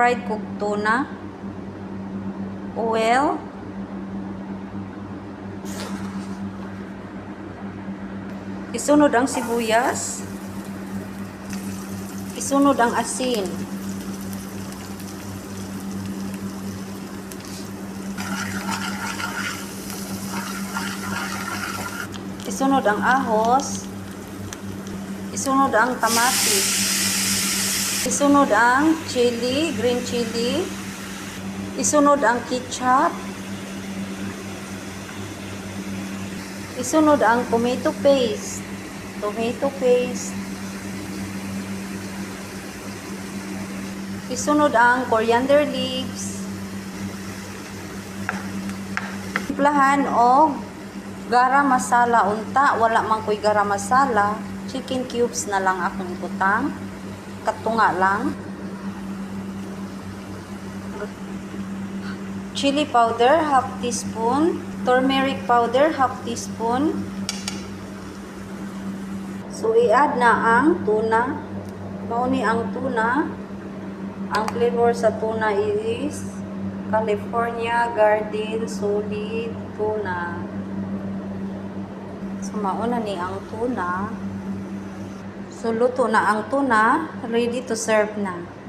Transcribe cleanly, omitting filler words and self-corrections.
fried cooked tuna, oil, isunod ang sibuyas, isunod ang asin, isunod ang ahos, isunod ang kamatis, isunod ang chili, green chili, isunod ang ketchup, isunod ang tomato paste, isunod ang coriander leaves, timplahan og garam masala unta, wala man ko'y garam masala, chicken cubes na lang akong ibutang, katunga lang, chili powder half teaspoon, turmeric powder half teaspoon. So i-add na ang tuna. Mauni ang tuna. Ang flavor sa tuna is California Garden Solid Tuna. So mauna ni ang tuna. So luto na ang tuna, ready to serve na.